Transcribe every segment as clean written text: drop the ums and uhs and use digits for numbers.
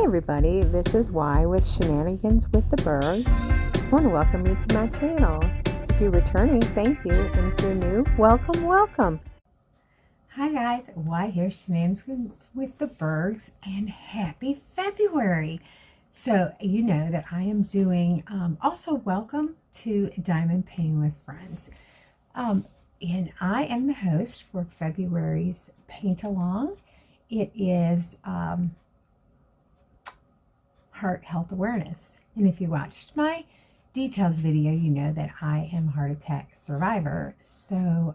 everybody, this is Y with Shenanigans with the Burgs. I want to welcome you to my channel. If you're returning, thank you, and if you're new, welcome, welcome. Hi guys, Y here, Shenanigans with the Burgs, and happy February. So you know that I am doing, also welcome to Diamond Painting with Friends. And I am the host for February's Paint-Along. It is Heart Health Awareness. And if you watched my details video, you know that I am a heart attack survivor. So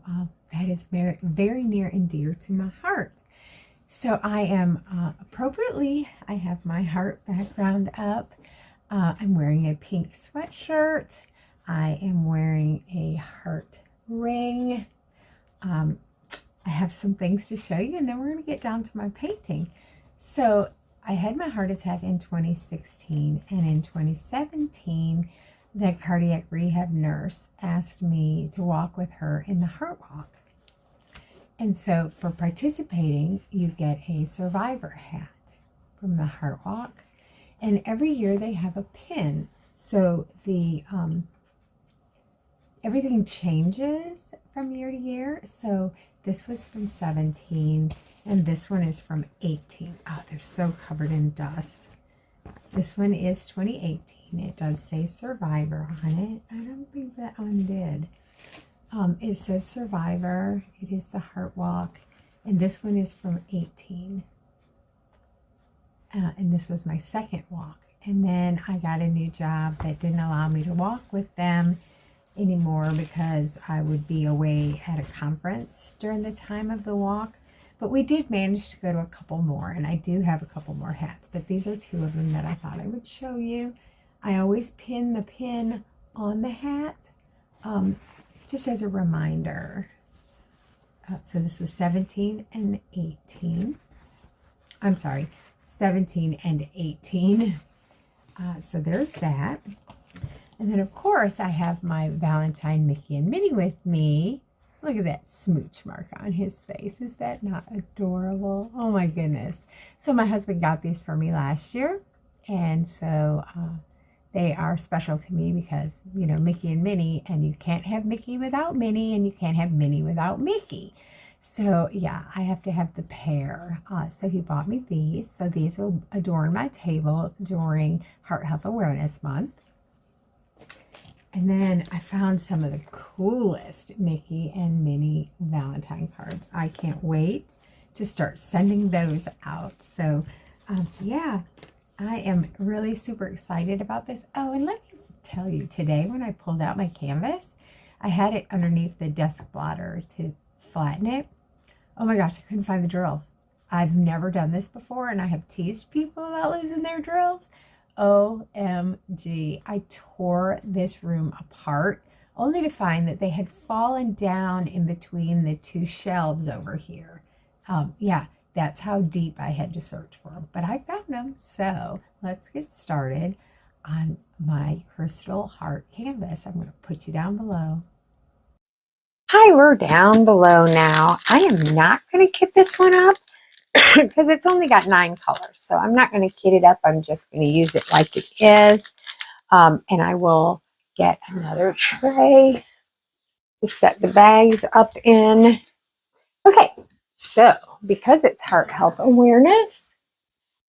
that is very near and dear to my heart. So I am appropriately, I have my heart background up. I'm wearing a pink sweatshirt. I am wearing a heart ring. I have some things to show you, and then we're going to get down to my painting. So I had my heart attack in 2016, and in 2017, the cardiac rehab nurse asked me to walk with her in the heart walk. And so for participating, you get a survivor hat from the heart walk. And every year they have a pin. So the everything changes from year to year. So this was from 17, and this one is from 18. Oh, they're so covered in dust. This one is 2018. It does say Survivor on it. I don't think that one did. It says Survivor. It is the Heart Walk, and this one is from 18. And this was my second walk. And then I got a new job that didn't allow me to walk with them anymore because I would be away at a conference during the time of the walk. But we did manage to go to a couple more, and I do have a couple more hats, but these are two of them that I thought I would show you. I always pin the pin on the hat just as a reminder. So this was 17 and 18. I'm sorry, 17 and 18. So there's that. And then, of course, I have my Valentine Mickey and Minnie with me. Look at that smooch mark on his face. Is that not adorable? Oh, my goodness. So my husband got these for me last year. And so they are special to me because, you know, Mickey and Minnie. And you can't have Mickey without Minnie. And you can't have Minnie without Mickey. So, yeah, I have to have the pair. So he bought me these. So these will adorn my table during Heart Health Awareness Month. And then I found some of the coolest Mickey and Minnie Valentine cards. I can't wait to start sending those out. So, yeah, I am really super excited about this. Oh, and let me tell you, today when I pulled out my canvas, I had it underneath the desk blotter to flatten it. Oh my gosh, I couldn't find the drills. I've never done this before, and I have teased people about losing their drills. OMG, I tore this room apart only to find that they had fallen down in between the two shelves over here. Yeah, that's how deep I had to search for them, but I found them. So let's get started on my crystal heart canvas. I'm going to put you down below. Hi, we're down below now. I am not going to kit this one up because it's only got 9 colors. So I'm not going to kit it up. I'm just going to use it like it is. And I will get another tray to set the bags up in. Okay, so because it's Heart Health Awareness,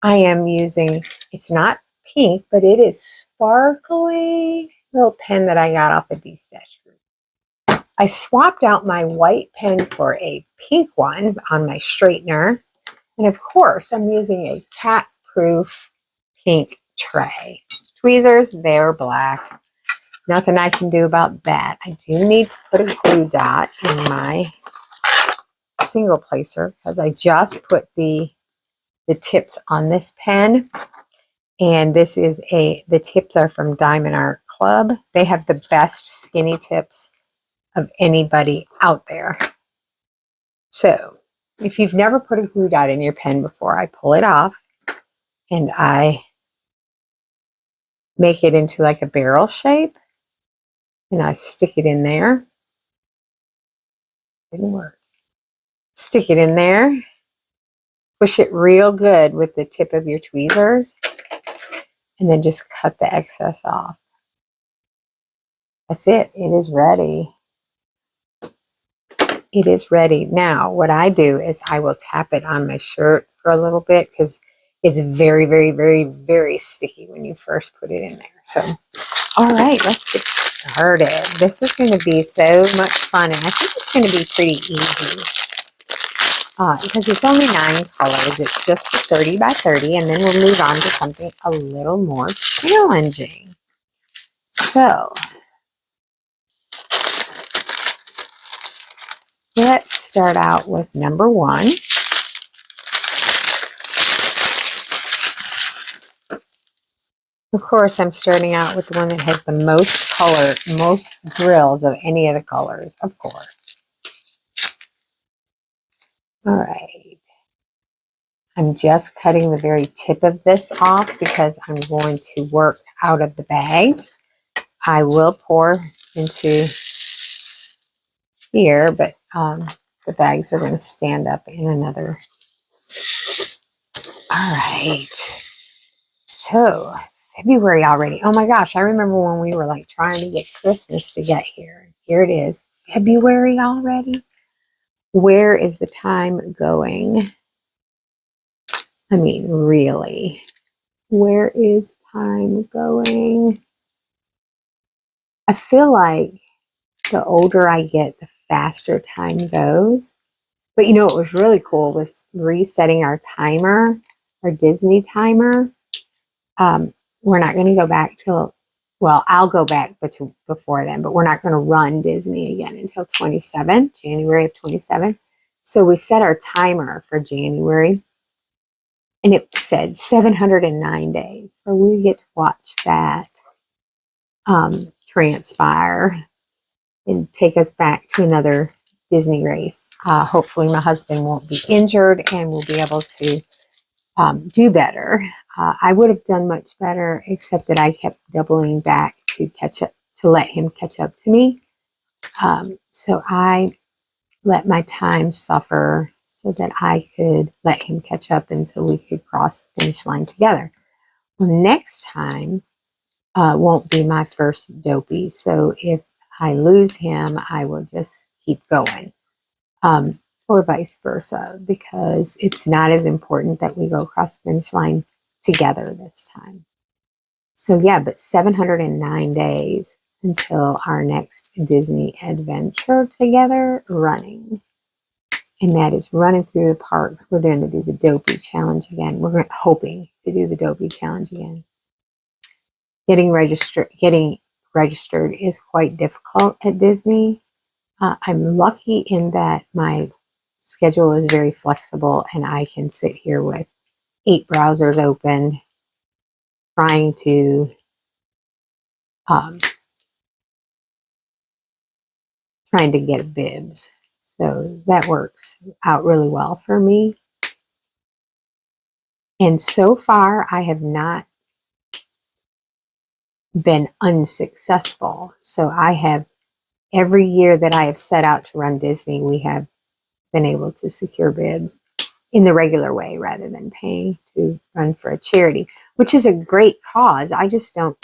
I am using, it's not pink, but it is sparkly little pen that I got off a D-Stash group. I swapped out my white pen for a pink one on my straightener. And of course, I'm using a cat-proof pink tray. Tweezers, they're black. Nothing I can do about that. I do need to put a glue dot in my single placer because I just put the tips on this pen. And this is the tips are from Diamond Art Club. They have the best skinny tips of anybody out there. So if you've never put a glue dot in your pen before, I pull it off and I make it into like a barrel shape and I stick it in there. Didn't work. Stick it in there. Push it real good with the tip of your tweezers and then just cut the excess off. That's it. It is ready. It is ready. Now, what I do is I will tap it on my shirt for a little bit because it's very, very, very, very sticky when you first put it in there. So, all right, let's get started. This is going to be so much fun, and I think it's going to be pretty easy because it's only 9 colors. It's just 30 by 30, and then we'll move on to something a little more challenging. So, let's start out with number 1. Of course, I'm starting out with the one that has the most color, most drills of any of the colors, of course. All right. I'm just cutting the very tip of this off because I'm going to work out of the bags. I will pour into here, but the bags are going to stand up in another. All right. So, February already. Oh my gosh, I remember when we were like trying to get Christmas to get here. Here it is. February already? Where is the time going? I mean, really. Where is time going? I feel like the older I get, the faster time goes. But you know what was really cool was resetting our timer, our Disney timer. We're not going to go back till, well, I'll go back before then, but we're not going to run Disney again until January of 27. So we set our timer for January, and it said 709 days. So we get to watch that transpire and take us back to another Disney race. Hopefully my husband won't be injured and we'll be able to do better. I would have done much better, except that I kept doubling back to catch up, to let him catch up to me. So I let my time suffer so that I could let him catch up and so we could cross the finish line together. Well, next time won't be my first dopey. So if I lose him, I will just keep going. Or vice versa, because it's not as important that we go across the finish line together this time. So yeah, but 709 days until our next Disney adventure together running. And that is running through the parks. We're going to do the Dopey Challenge again. We're hoping to do the Dopey Challenge again. Getting registered is quite difficult at Disney. I'm lucky in that my schedule is very flexible and I can sit here with 8 browsers open trying to get bibs. So that works out really well for me. And so far, I have not been unsuccessful. So I have, every year that I have set out to run Disney, we have been able to secure bibs in the regular way rather than paying to run for a charity, which is a great cause. I just don't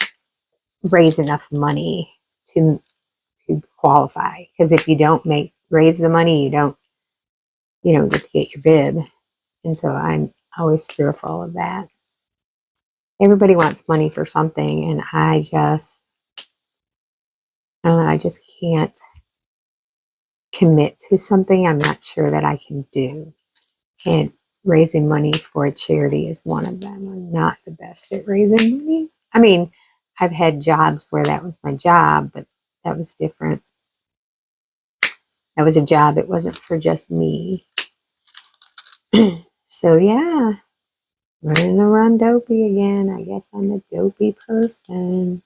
raise enough money to qualify, because if you don't raise the money, you don't get to get your bib. And so I'm always fearful of that. Everybody wants money for something, and I just can't commit to something I'm not sure that I can do. And raising money for a charity is one of them. I'm not the best at raising money. I mean, I've had jobs where that was my job, but that was different. That was a job. It wasn't for just me. So yeah, running around dopey again. I guess I'm a dopey person.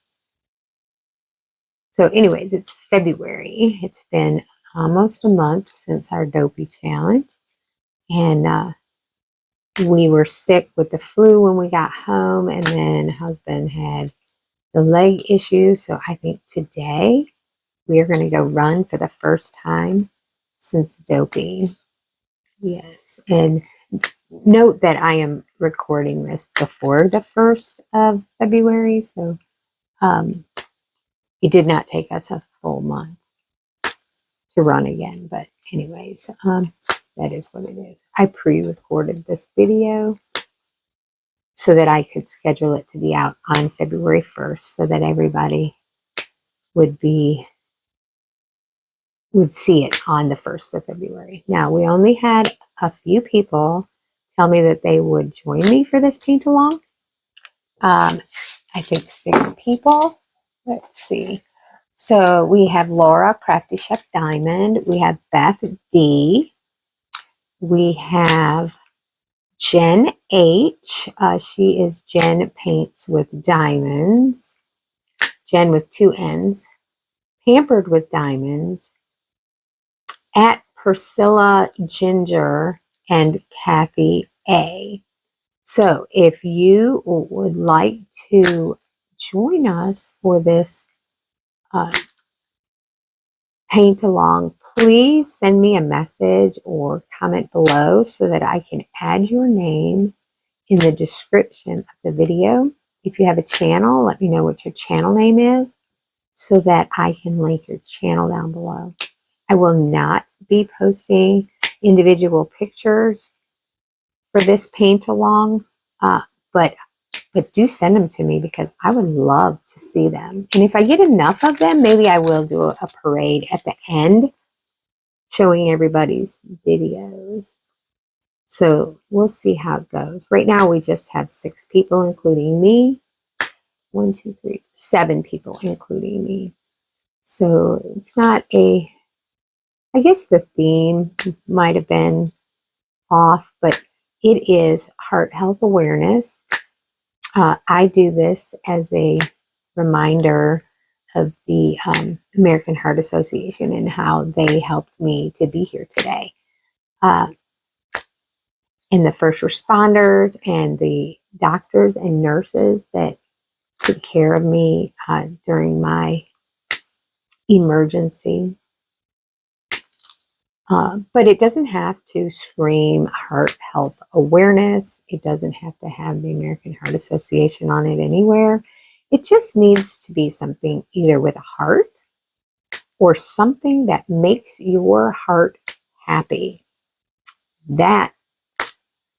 So anyways, it's February. It's been almost a month since our dopey challenge. And we were sick with the flu when we got home, and then husband had the leg issues. So I think today we are going to go run for the first time since dopey. Yes, and note that I am recording this before the 1st of February, so it did not take us a full month to run again. But anyways, that is what it is. I pre-recorded this video so that I could schedule it to be out on February 1st so that everybody would see it on the 1st of February. Now, we only had a few people tell me that they would join me for this paint along. I think 6 people. Let's see. So we have Laura, Crafty Chef Diamond. We have Beth D. We have Jen H. She is Jen Paints with Diamonds. Jen with 2 N's. Pampered with Diamonds. At Priscilla Ginger and Kathy A. So if you would like to join us for this paint along, please send me a message or comment below so that I can add your name in the description of the video. If you have a channel, let me know what your channel name is so that I can link your channel down below. I will not be posting individual pictures for this paint along, but do send them to me because I would love to see them. And if I get enough of them, maybe I will do a parade at the end showing everybody's videos. So we'll see how it goes. Right now we just have 6 people, including me. 1, 2, 3, 7 people, including me. So it's not a, I guess the theme might have been off, but it is Heart Health Awareness. I do this as a reminder of the American Heart Association and how they helped me to be here today. And the first responders and the doctors and nurses that took care of me during my emergency. But it doesn't have to scream heart health awareness. It doesn't have to have the American Heart Association on it anywhere. It just needs to be something either with a heart or something that makes your heart happy. That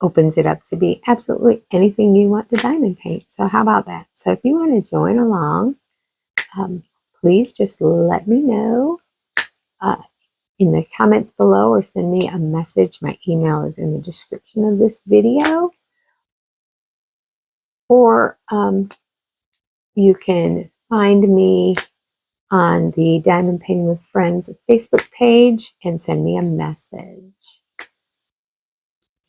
opens it up to be absolutely anything you want to diamond paint. So how about that? So if you want to join along, please just let me know in the comments below or send me a message. My email is in the description of this video. Or you can find me on the Diamond Painting with Friends Facebook page and send me a message.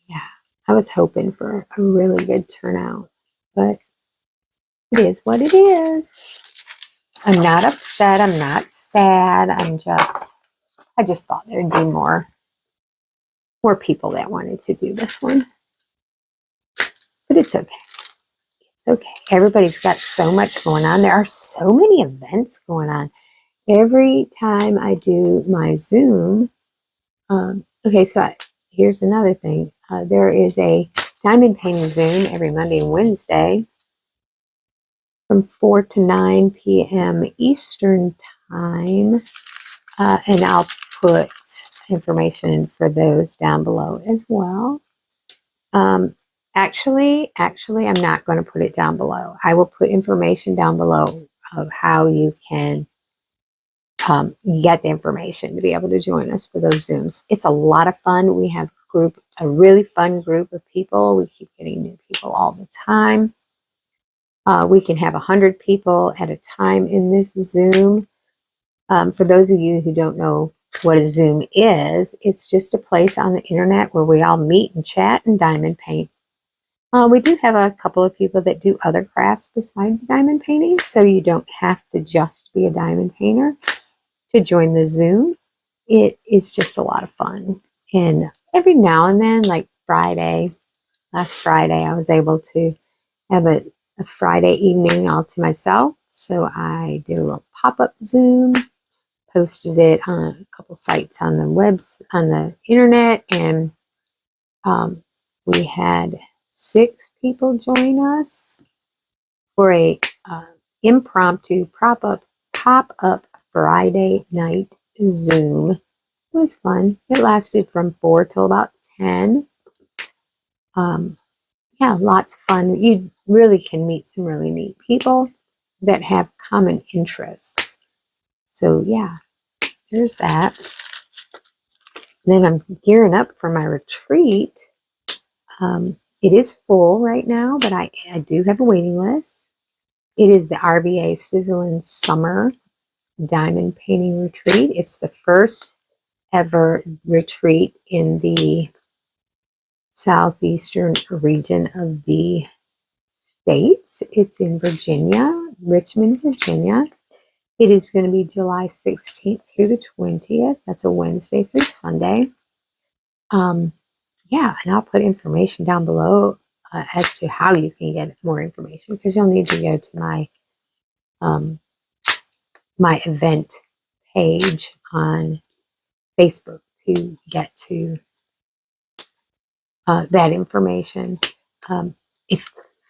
Yeah, I was hoping for a really good turnout, but it is what it is. I'm not upset. I'm not sad. I just thought there'd be more people that wanted to do this one. But it's okay. It's okay. Everybody's got so much going on. There are so many events going on. Every time I do my Zoom, okay, so here's another thing. There is a diamond painting Zoom every Monday and Wednesday from 4 to 9 p.m. Eastern Time. And I'll put information for those down below as well. Actually, I'm not going to put it down below. I will put information down below of how you can get the information to be able to join us for those Zooms. It's a lot of fun. We have a really fun group of people. We keep getting new people all the time. We can have 100 people at a time in this Zoom. For those of you who don't know what a Zoom is, it's just a place on the internet where we all meet and chat and diamond paint. We do have a couple of people that do other crafts besides diamond painting, so you don't have to just be a diamond painter to join the Zoom. It is just a lot of fun. And every now and then, like last Friday, I was able to have a Friday evening all to myself. So I did a little pop-up Zoom, posted it on a couple sites on the internet, and We had 6 people join us for a impromptu pop-up Friday night Zoom. It was fun. It lasted from 4 till about 10. Yeah, lots of fun. You really can meet some really neat people that have common interests. So yeah, there's that. Then I'm gearing up for my retreat. It is full right now, but I do have a waiting list. It is the RVA Sizzling Summer Diamond Painting Retreat. It's the first ever retreat in the southeastern region of the States. It's in Virginia, Richmond, Virginia. It is going to be July 16th through the 20th. That's a Wednesday through Sunday. Yeah, and I'll put information down below as to how you can get more information, because you'll need to go to my my event page on Facebook to get to that information.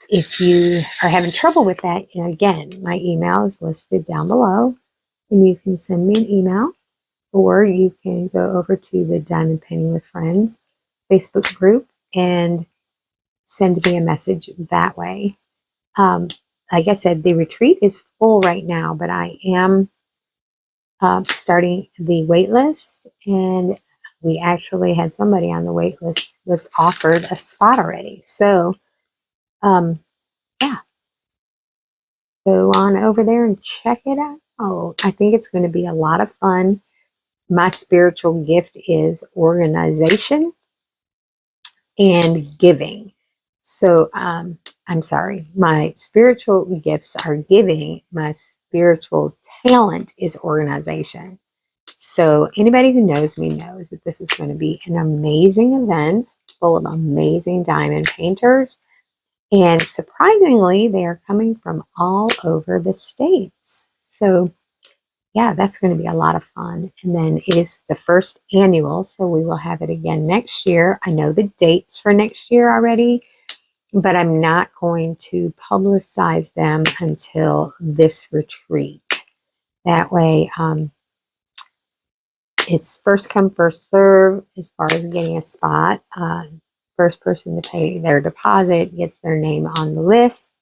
If you are having trouble with that, again, my email is listed down below, and you can send me an email, or you can go over to the Diamond Painting with Friends Facebook group and send me a message that way. Like I said, the retreat is full right now, but I am starting the wait list, and we actually had somebody on the wait list was offered a spot already. So, yeah, go on over there and check it out. Oh, I think it's going to be a lot of fun. My spiritual gift is organization and giving. So, I'm sorry, my spiritual gifts are giving. My spiritual talent is organization. So anybody who knows me knows that this is going to be an amazing event full of amazing diamond painters. And surprisingly, they are coming from all over the States. So yeah, that's going to be a lot of fun. And then it is the first annual, so we will have it again next year. I know the dates for next year already, but I'm not going to publicize them until this retreat. That way, it's first come, first serve as far as getting a spot. First person to pay their deposit gets their name on the list.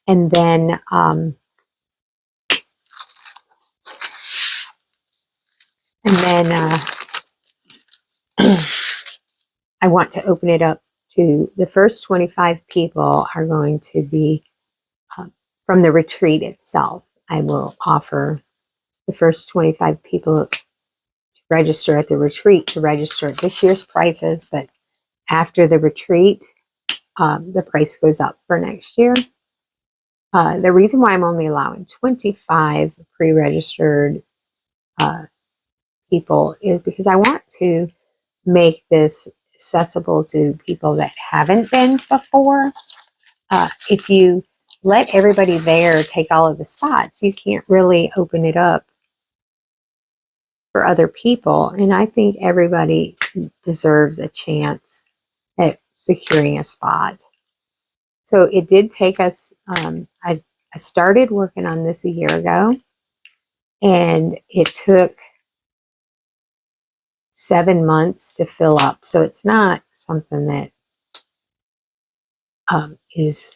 And then I want to open it up to the first 25 people are going to be from the retreat itself. I will offer the first 25 people to register at the retreat to register at this year's prices, but after the retreat, the price goes up for next year. The reason why I'm only allowing 25 pre-registered people is because I want to make this accessible to people that haven't been before. If you let everybody there take all of the spots, you can't really open it up for other people. And I think everybody deserves a chance at securing a spot. So it did take us, I started working on this a year ago, and it took 7 months to fill up. So it's not something that is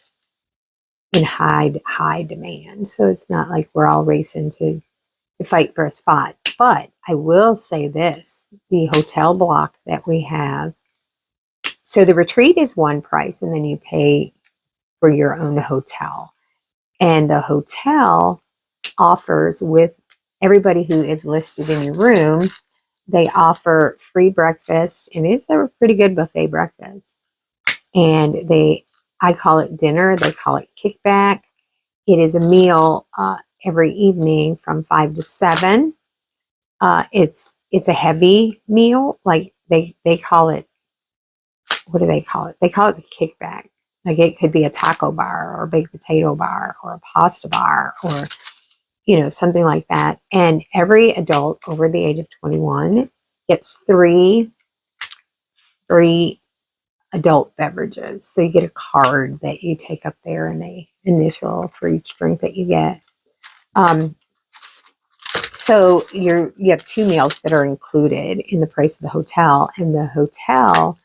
in high demand. So it's not like we're all racing to fight for a spot. But I will say this, the hotel block that we have, so the retreat is one price, and then you pay for your own hotel. And the hotel offers, with everybody who is listed in your room, they offer free breakfast, and it's a pretty good buffet breakfast. And I call it dinner, they call it kickback. It is a meal every evening from 5 to 7. It's a heavy meal, like they call it, what do they call it? They call it the kickback. Like it could be a taco bar or a baked potato bar or a pasta bar or, something like that. And every adult over the age of 21 gets 3 free adult beverages. So you get a card that you take up there and they initial for each drink that you get. So you have 2 meals that are included in the price of the hotel. And the hotel,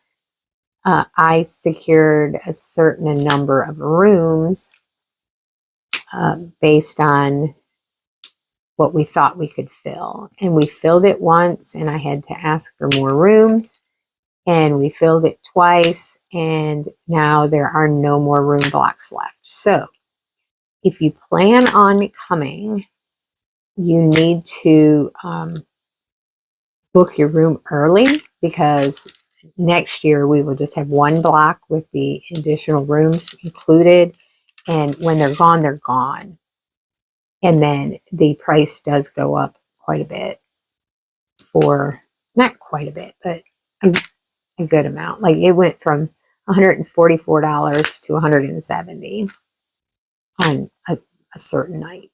I secured a certain number of rooms based on what we thought we could fill. And we filled it once, and I had to ask for more rooms. And we filled it twice, and now there are no more room blocks left. So if you plan on coming, you need to book your room early, because next year we will just have 1 block with the additional rooms included. And when they're gone, they're gone. And then the price does go up quite a bit for, not quite a bit, but a good amount. Like it went from $144 to $170 on a certain night.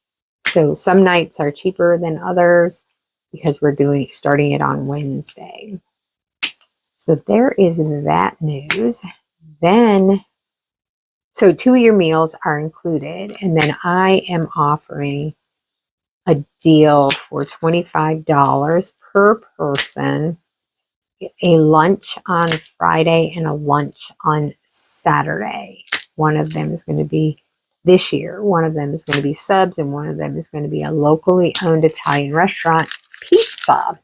So some nights are cheaper than others because we're starting it on Wednesday. So there is that news. Then, so 2 of your meals are included, and then I am offering a deal for $25 per person, a lunch on Friday and a lunch on Saturday. One of them is going to be this year. One of them is going to be subs, and one of them is going to be a locally owned Italian restaurant pizza,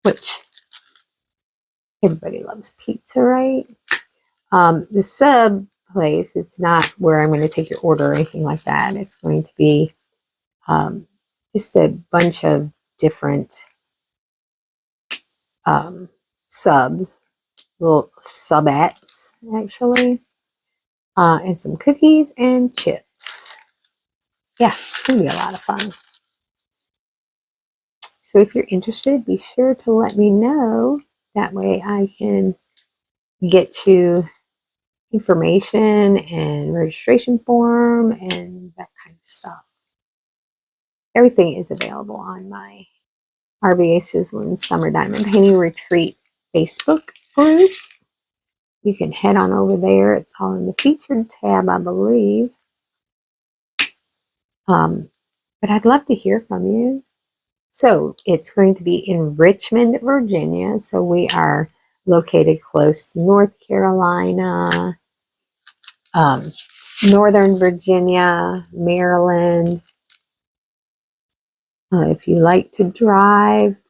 which everybody loves pizza, right? The sub place, it's not where I'm going to take your order or anything like that. It's going to be just a bunch of different subs, little subettes, actually, and some cookies and chips. Yeah, it's going to be a lot of fun. So if you're interested, be sure to let me know. That way I can get you information and registration form and that kind of stuff. Everything is available on my RVA Sizzling Summer Diamond Painting Retreat Facebook group. You can head on over there. It's all in the featured tab, I believe. But I'd love to hear from you. So it's going to be in Richmond, Virginia. So we are located close to North Carolina, Northern Virginia, Maryland. If you like to drive,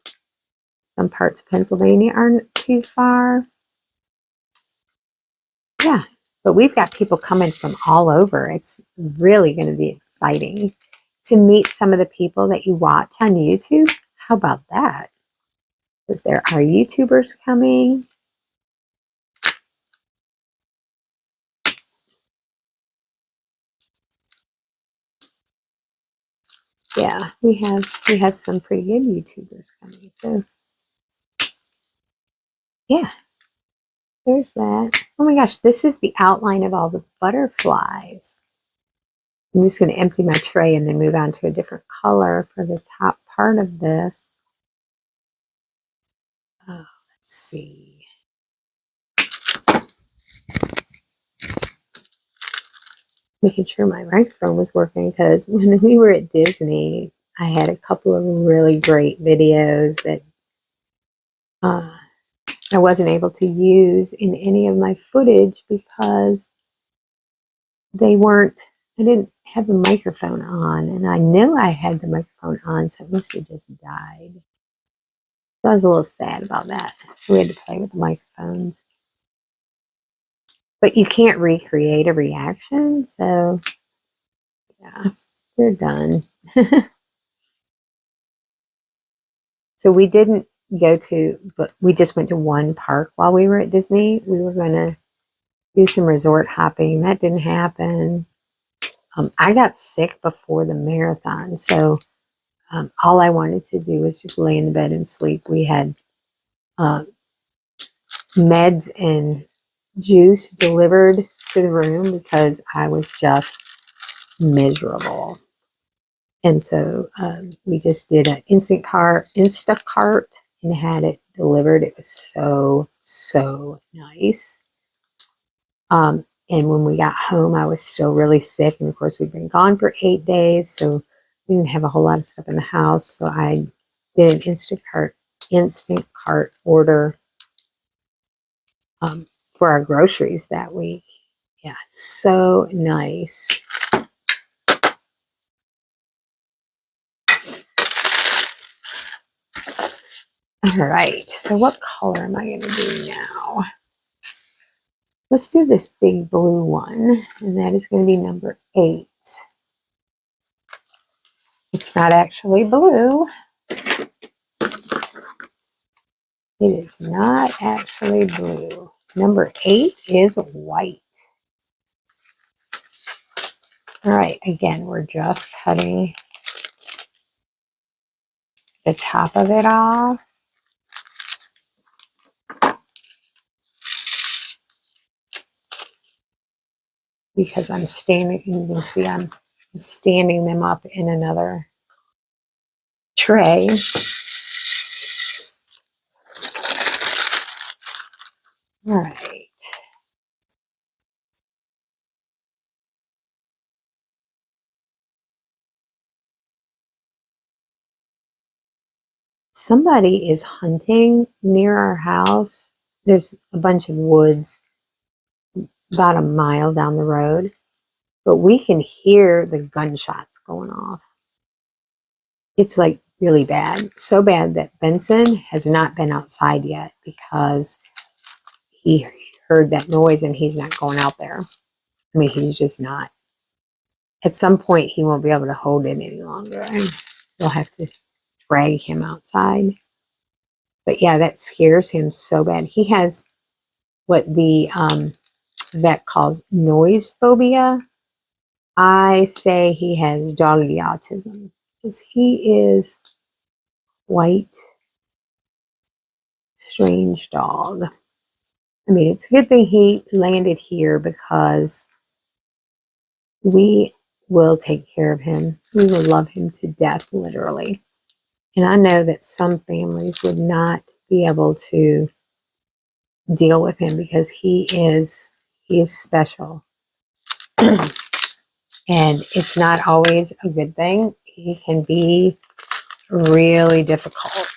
some parts of Pennsylvania aren't too far. Yeah, but we've got people coming from all over. It's really going to be exciting to meet some of the people that you watch on YouTube. How about that? Because there are YouTubers coming. Yeah, we have some pretty good YouTubers coming. So yeah, there's that. Oh my gosh, this is the outline of all the butterflies. I'm just going to empty my tray and then move on to a different color for the top part of this. Oh, let's see. Making sure my microphone was working, because when we were at Disney, I had a couple of really great videos that I wasn't able to use in any of my footage because they weren't, I didn't have the microphone on, and I knew I had the microphone on, so it must have just died. So I was a little sad about that. So we had to play with the microphones. But you can't recreate a reaction, so yeah, they're done. So we didn't go to, but we just went to one park while we were at Disney. We were going to do some resort hopping. That didn't happen. I got sick before the marathon, so all I wanted to do was just lay in the bed and sleep. We had meds and juice delivered to the room because I was just miserable. And so we just did an Instacart and had it delivered. It was so nice. And when we got home, I was still really sick. And of course, we'd been gone for 8 days. So we didn't have a whole lot of stuff in the house. So I did an instant cart order for our groceries that week. Yeah, so nice. All right, so what color am I going to do now? Let's do this big blue one, and that is going to be number 8. It's not actually blue. It is not actually blue. Number 8 is white. All right, again, we're just cutting the top of it off. Because I'm standing, you can see I'm standing them up in another tray. All right. Somebody is hunting near our house. There's a bunch of woods about a mile down the road, but we can hear the gunshots going off. It's like really bad. So bad that Benson has not been outside yet because he heard that noise and he's not going out there. I mean, he's just not. At some point, he won't be able to hold it any longer, and we'll have to drag him outside. But yeah, that scares him so bad. He has what the vet calls noise phobia. I say he has doggy autism because he is quite strange dog. I mean, it's a good thing he landed here because we will take care of him. We will love him to death, literally. And I know that some families would not be able to deal with him because he is special. And it's not always a good thing. He can be really difficult.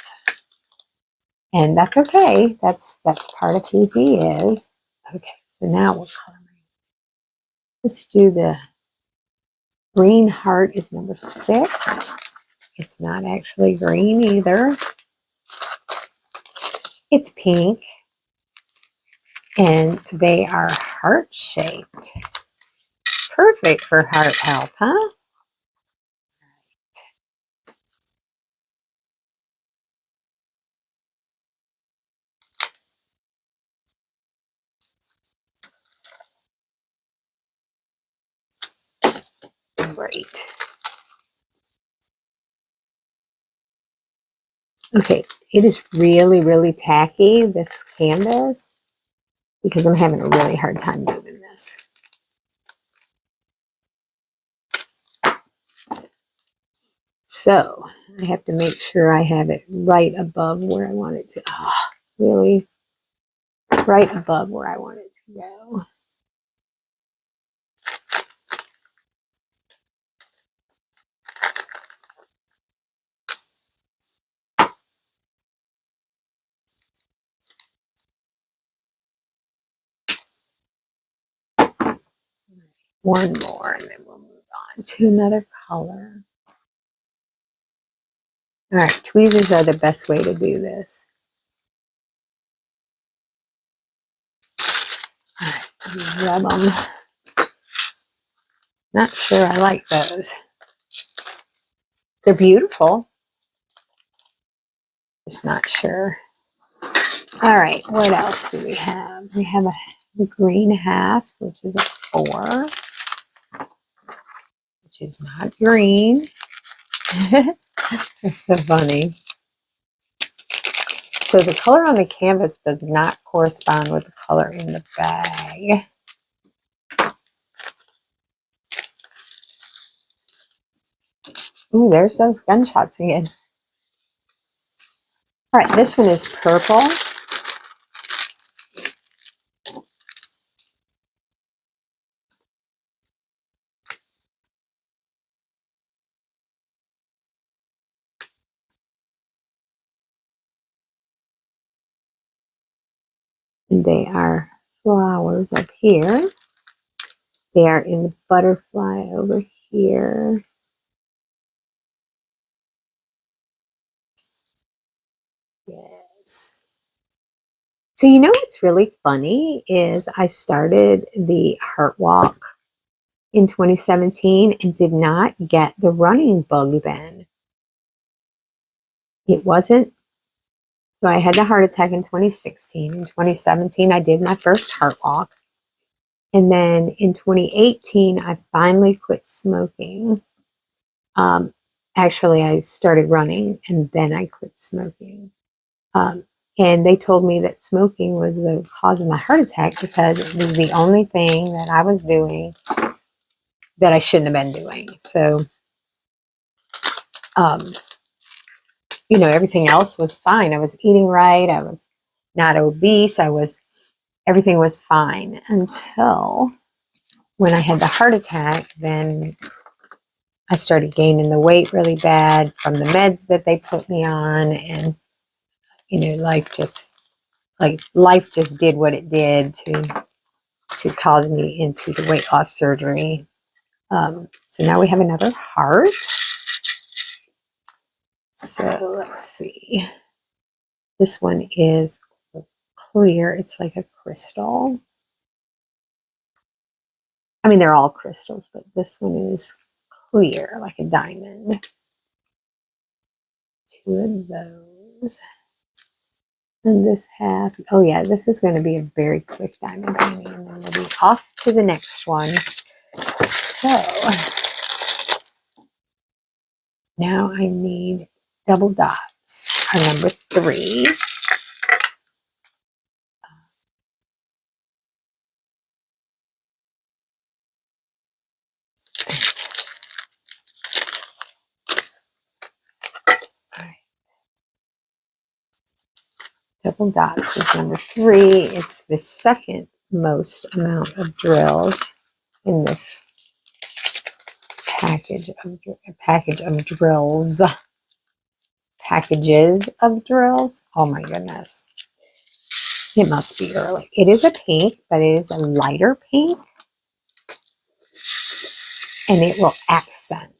And that's okay. That's part of who he is. Okay, so now what color? Let's do the green heart is number 6. It's not actually green either. It's pink. And they are heart-shaped. Perfect for heart health, huh? Great. Okay, it is really, really tacky, this canvas, because I'm having a really hard time moving this. So I have to make sure I have it right above where I want it to. Oh, really? Right above where I want it to go. One more, and then we'll move on to another color. All right, tweezers are the best way to do this. All right, rub them. Not sure I like those. They're beautiful. Just not sure. All right, what else do we have? We have a green half, which is a 4, which is not green. It's so funny. So the color on the canvas does not correspond with the color in the bag. Ooh, there's those gunshots again. All right, this one is purple. And they are flowers up here. They are in the butterfly over here. Yes. So you know what's really funny is I started the Heart Walk in 2017 and did not get the running bug then. It wasn't. So I had the heart attack in 2016. In 2017, I did my first Heart Walk. And then in 2018, I finally quit smoking. Actually, I started running and then I quit smoking. And they told me that smoking was the cause of my heart attack because it was the only thing that I was doing that I shouldn't have been doing. So, you know, everything else was fine. I was eating right. I was not obese. Everything was fine until when I had the heart attack. Then I started gaining the weight really bad from the meds that they put me on. And, you know, life just did what it did to cause me into the weight loss surgery. So now we have another heart. So let's see. This one is clear. It's like a crystal. I mean, they're all crystals, but this one is clear, like a diamond. Two of those. And this half, oh yeah, this is going to be a very quick diamond painting, and then we'll be off to the next one. So now I need double dots, our number 3. Double dots is number 3. It's the second most amount of drills in this package of drills. Packages of drills. Oh my goodness. It must be early. It is a pink, but it is a lighter pink. And it will accent.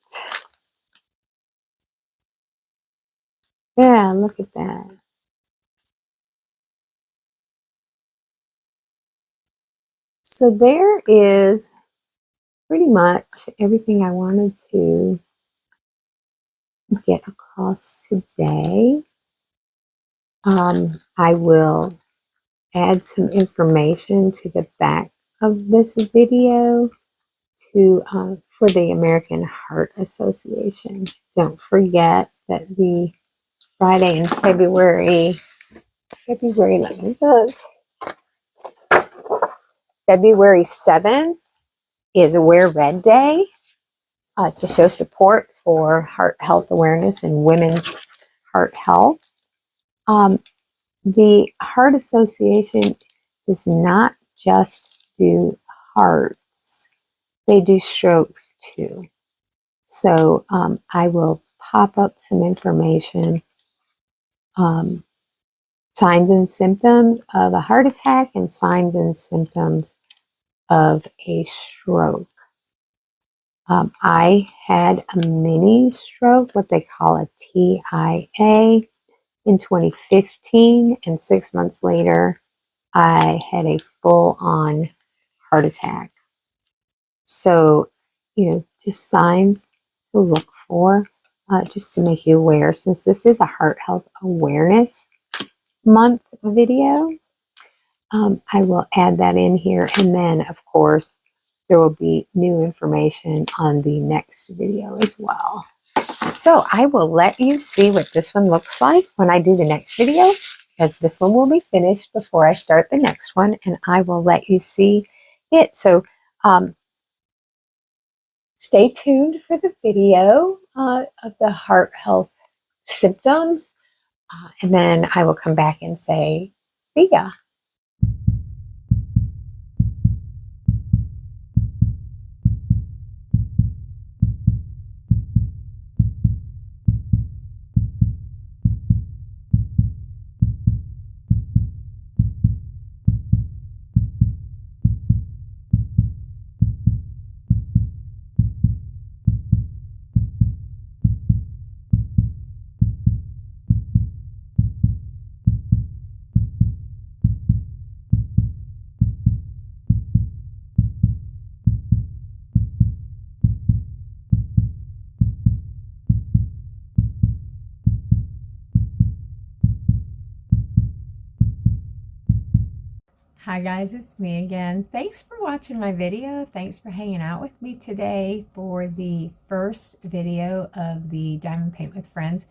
Yeah, look at that. So there is pretty much everything I wanted to get across today. I will add some information to the back of this video for the American Heart Association. Don't forget that the Friday in February, let me look, February 7th is Wear Red Day to show support for heart health awareness and women's heart health. The Heart Association does not just do hearts, they do strokes too. So I will pop up some information, signs and symptoms of a heart attack and signs and symptoms of a stroke. I had a mini stroke, what they call a TIA, in 2015, and 6 months later, I had a full-on heart attack. So, you know, just signs to look for, just to make you aware, since this is a Heart Health Awareness Month video. I will add that in here, and then, of course, there will be new information on the next video as well. So I will let you see what this one looks like when I do the next video, because this one will be finished before I start the next one, and I will let you see it. So stay tuned for the video of the heart health symptoms, and then I will come back and say, see ya. Hi guys, it's me again. Thanks for watching my video. Thanks for hanging out with me today for the first video of the Diamond Paint with Friends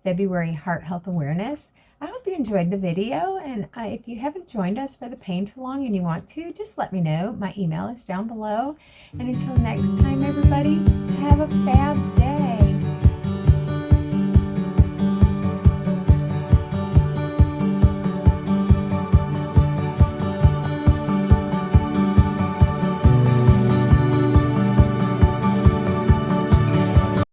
February Heart Health Awareness. I hope you enjoyed the video, and if you haven't joined us for the paint along and you want to, just let me know. My email is down below. And until next time, everybody, have a fab